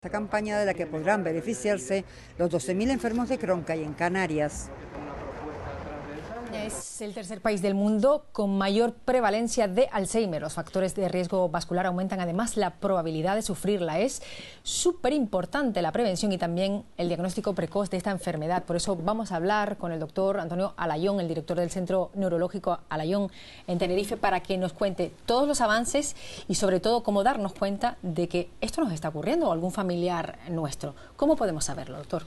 Esta campaña de la que podrán beneficiarse los 12.000 enfermos de Crohn que hay en Canarias. Es el tercer país del mundo con mayor prevalencia de Alzheimer. Los factores de riesgo vascular aumentan además la probabilidad de sufrirla. Es súper importante la prevención y también el diagnóstico precoz de esta enfermedad. Por eso vamos a hablar con el doctor Antonio Alayón, el director del Centro Neurológico Alayón en Tenerife, para que nos cuente todos los avances y sobre todo cómo darnos cuenta de que esto nos está ocurriendo o algún familiar nuestro. ¿Cómo podemos saberlo, doctor?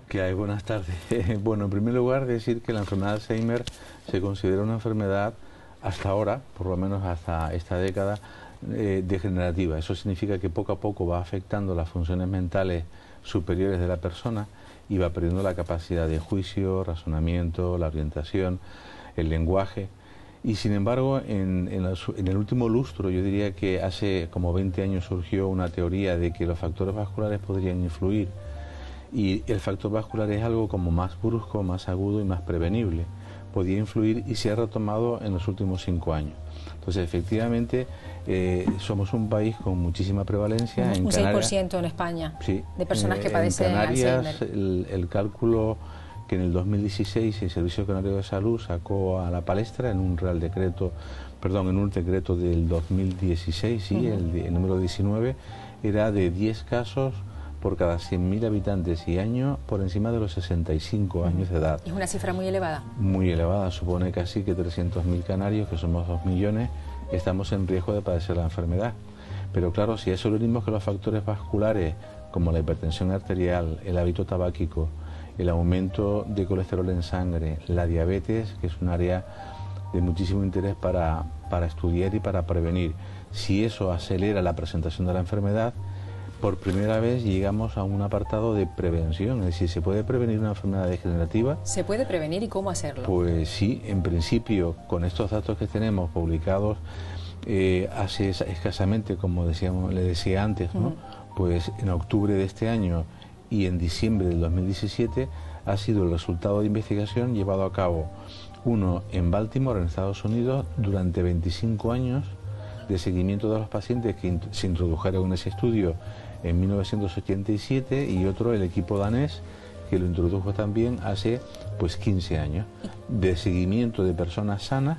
¿Qué hay? Buenas tardes. Bueno, en primer lugar decir que la enfermedad de Alzheimer se considera una enfermedad hasta ahora, por lo menos hasta esta década, degenerativa. Eso significa que poco a poco va afectando las funciones mentales superiores de la persona y va perdiendo la capacidad de juicio, razonamiento, la orientación, el lenguaje. Y sin embargo, en el último lustro, yo diría que hace como 20 años surgió una teoría de que los factores vasculares podrían influir. Y el factor vascular es algo como más brusco, más agudo y más prevenible. Podía influir y se ha retomado en los últimos 5 años. Entonces, efectivamente, somos un país con muchísima prevalencia. Un 6% en España, sí, de personas que padecen Canarias, Alzheimer. El cálculo que en el 2016 el Servicio Canario de Salud sacó a la palestra en un decreto del 2016, sí, el número 19, era de 10 casos por cada 100.000 habitantes y año por encima de los 65 años de edad. Es una cifra muy elevada. Muy elevada, supone casi que 300.000 canarios, que somos 2 millones, estamos en riesgo de padecer la enfermedad. Pero claro, si a eso le unimos que los factores vasculares, como la hipertensión arterial, el hábito tabáquico, el aumento de colesterol en sangre, la diabetes, que es un área de muchísimo interés para estudiar y para prevenir, si eso acelera la presentación de la enfermedad, por primera vez llegamos a un apartado de prevención, es decir, ¿se puede prevenir una enfermedad degenerativa? ¿Se puede prevenir y cómo hacerlo? Pues sí, en principio, con estos datos que tenemos publicados hace escasamente, como le decía antes, ¿no? Pues en octubre de este año y en diciembre del 2017 ha sido el resultado de investigación llevado a cabo uno en Baltimore, en Estados Unidos, durante 25 años de seguimiento de los pacientes que se introdujeron en ese estudio en 1987 y otro el equipo danés que lo introdujo también hace 15 años de seguimiento de personas sanas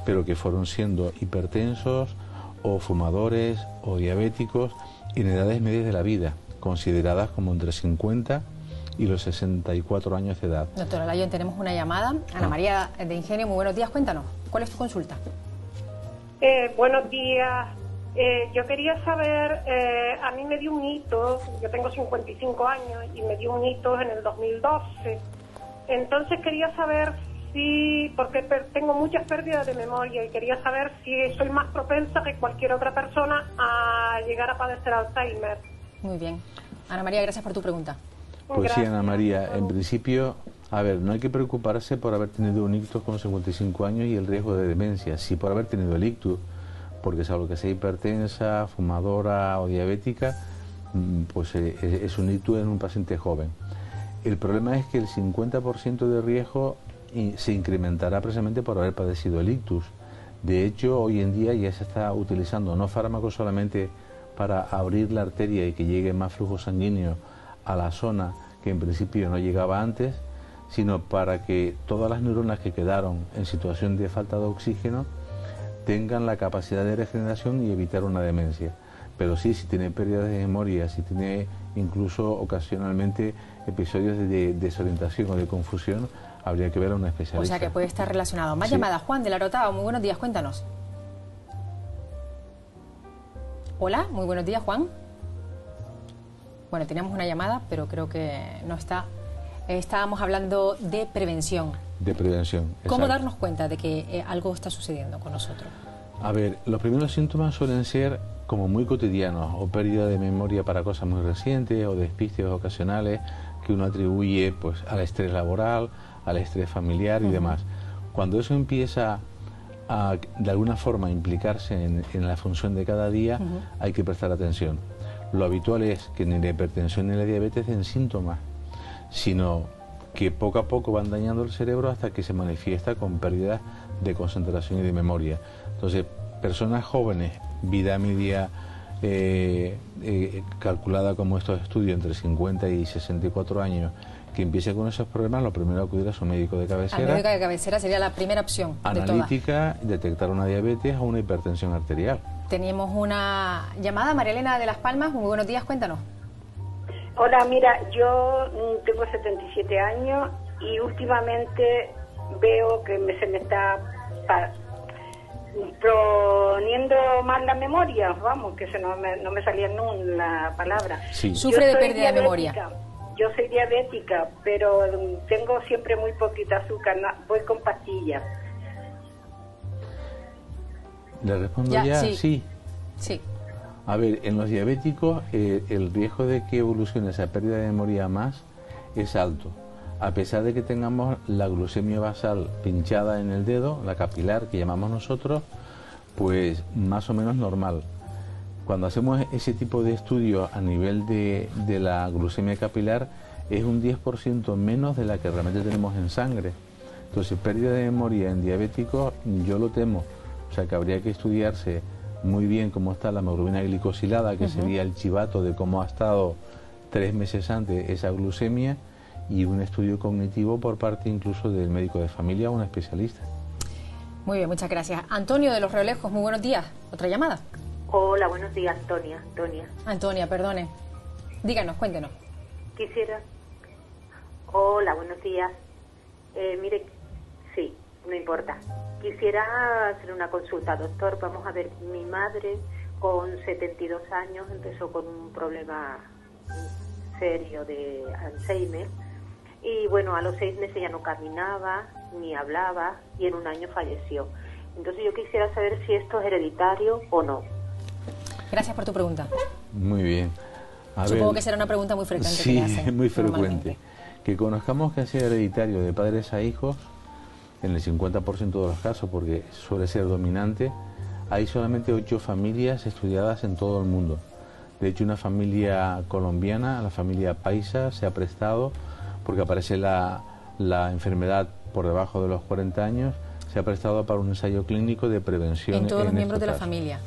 pero que fueron siendo hipertensos o fumadores o diabéticos en edades medias de la vida, consideradas como entre 50 y los 64 años de edad. Doctora Alayón, tenemos una llamada. Ana María de Ingenio, muy buenos días, cuéntanos, ¿cuál es tu consulta? Buenos días. Yo quería saber, a mí me dio un hito, yo tengo 55 años y me dio un hito en el 2012. Entonces quería saber porque tengo muchas pérdidas de memoria y quería saber si soy más propensa que cualquier otra persona a llegar a padecer Alzheimer. Muy bien. Ana María, gracias por tu pregunta. Pues gracias. Sí, Ana María, en principio, a ver, no hay que preocuparse por haber tenido un ictus con 55 años y el riesgo de demencia, sí por haber tenido el ictus, porque salvo que sea hipertensa, fumadora o diabética, pues es un ictus en un paciente joven. El problema es que el 50% de riesgo se incrementará precisamente por haber padecido el ictus. De hecho, hoy en día ya se está utilizando no fármacos solamente para abrir la arteria y que llegue más flujo sanguíneo a la zona que en principio no llegaba antes, sino para que todas las neuronas que quedaron en situación de falta de oxígeno tengan la capacidad de regeneración y evitar una demencia. Pero sí, si tiene pérdidas de memoria, si tiene incluso ocasionalmente episodios de desorientación o de confusión, habría que ver a una especialista. O sea que puede estar relacionado. Más llamada. Juan de la Orotava, muy buenos días, cuéntanos. Hola, muy buenos días, Juan. Bueno, teníamos una llamada, pero creo que no está. Estábamos hablando de prevención. De prevención, exacto. ¿Cómo darnos cuenta de que algo está sucediendo con nosotros? A ver, los primeros síntomas suelen ser como muy cotidianos, o pérdida de memoria para cosas muy recientes, o despistes ocasionales que uno atribuye pues al estrés laboral, al estrés familiar y demás. Cuando eso empieza a, de alguna forma, implicarse en la función de cada día, hay que prestar atención. Lo habitual es que ni la hipertensión ni la diabetes den síntomas, sino que poco a poco van dañando el cerebro hasta que se manifiesta con pérdidas de concentración y de memoria. Entonces, personas jóvenes, vida media calculada como estos estudios entre 50 y 64 años, que empiece con esos problemas, lo primero acudir a su médico de cabecera. Al médico de cabecera sería la primera opción de analítica, detectar una diabetes o una hipertensión arterial. Teníamos una llamada, María Elena de Las Palmas, muy buenos días, cuéntanos. Hola, mira, yo tengo 77 años y últimamente veo que se me está poniendo mal la memoria, vamos, que no me salía la palabra. Sí. Sufre de pérdida de memoria. Yo soy diabética, pero tengo siempre muy poquita azúcar, voy con pastillas. ¿Le respondo ya? Sí. Sí. A ver, en los diabéticos el riesgo de que evolucione esa pérdida de memoria más es alto. A pesar de que tengamos la glucemia basal pinchada en el dedo, la capilar que llamamos nosotros, pues más o menos normal. Cuando hacemos ese tipo de estudios a nivel de la glucemia capilar, es un 10% menos de la que realmente tenemos en sangre. Entonces, pérdida de memoria en diabéticos, yo lo temo. O sea, que habría que estudiarse muy bien cómo está la hemoglobina glicosilada, que sería el chivato de cómo ha estado 3 meses antes esa glucemia, y un estudio cognitivo por parte incluso del médico de familia o un especialista. Muy bien, muchas gracias. Antonio de Los Realejos, muy buenos días. ¿Otra llamada? Hola, buenos días, Antonia. Antonia, perdone. Díganos, cuéntenos. Quisiera... Hola, buenos días. Mire, sí, no importa. Quisiera hacer una consulta, doctor. Vamos a ver, mi madre con 72 años empezó con un problema serio de Alzheimer y bueno, a los 6 meses ya no caminaba ni hablaba y en un año falleció. Entonces yo quisiera saber si esto es hereditario o no. Gracias por tu pregunta. Muy bien. Supongo que será una pregunta muy frecuente. Sí, que le hacen muy frecuente. normalmente. Que conozcamos que sea hereditario de padres a hijos, en el 50% de los casos, porque suele ser dominante, hay solamente 8 familias estudiadas en todo el mundo. De hecho, una familia colombiana, la familia Paisa, se ha prestado, porque aparece la enfermedad por debajo de los 40 años, se ha prestado para un ensayo clínico de prevención. En todos los miembros de la casos. familia.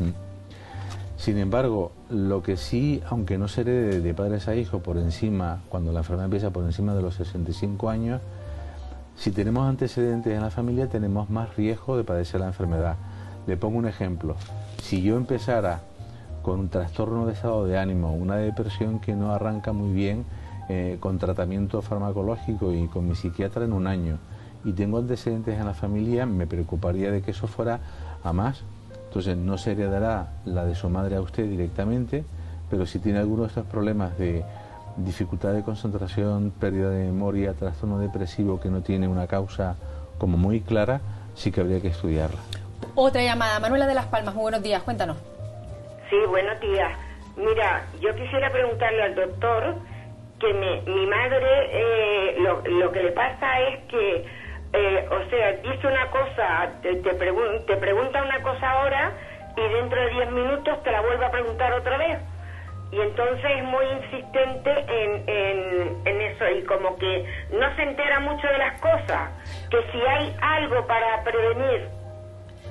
Sin embargo, lo que sí, aunque no se herede de padres a hijos por encima, cuando la enfermedad empieza por encima de los 65 años, si tenemos antecedentes en la familia tenemos más riesgo de padecer la enfermedad. Le pongo un ejemplo. Si yo empezara con un trastorno de estado de ánimo, una depresión que no arranca muy bien, con tratamiento farmacológico y con mi psiquiatra en un año, y tengo antecedentes en la familia, me preocuparía de que eso fuera a más. Entonces no se heredará la de su madre a usted directamente, pero si tiene alguno de estos problemas de dificultad de concentración, pérdida de memoria, trastorno depresivo que no tiene una causa como muy clara, sí que habría que estudiarla. Otra llamada, Manuela de Las Palmas, muy buenos días, cuéntanos. Sí, buenos días. Mira, yo quisiera preguntarle al doctor que mi madre, lo que le pasa es que, o sea, dice una cosa, te pregunta una cosa ahora y dentro de 10 minutos te la vuelve a preguntar otra vez. Y entonces es muy insistente en eso y como que no se entera mucho de las cosas, que si hay algo para prevenir.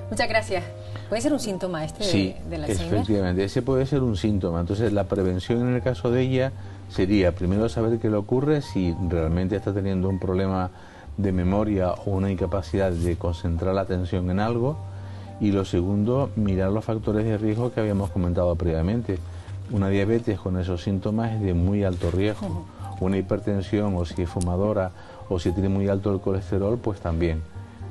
Muchas gracias. ¿Puede ser un síntoma Sí, del Alzheimer? Efectivamente, ese puede ser un síntoma. Entonces la prevención en el caso de ella sería primero saber qué le ocurre, si realmente está teniendo un problema de memoria o una incapacidad de concentrar la atención en algo, y lo segundo, mirar los factores de riesgo que habíamos comentado previamente. Una diabetes con esos síntomas es de muy alto riesgo. Una hipertensión, o si es fumadora, o si tiene muy alto el colesterol, pues también.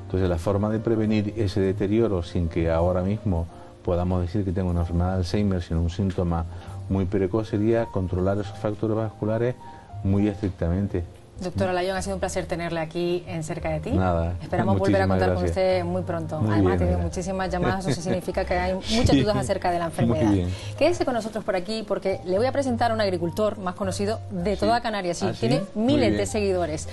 Entonces la forma de prevenir ese deterioro sin que ahora mismo podamos decir que tengo una enfermedad de Alzheimer, sino un síntoma muy precoz, sería controlar esos factores vasculares muy estrictamente. Doctora Layón, ha sido un placer tenerle aquí en Cerca de Ti. Nada, esperamos volver a contar con usted muy pronto. Muy Además, bien, tiene muchísimas llamadas, eso significa que hay muchas dudas acerca de la enfermedad. Muy bien. Quédese con nosotros por aquí porque le voy a presentar a un agricultor más conocido de toda Canarias. Sí, ¿Ah, sí? tiene Muy miles bien. de seguidores.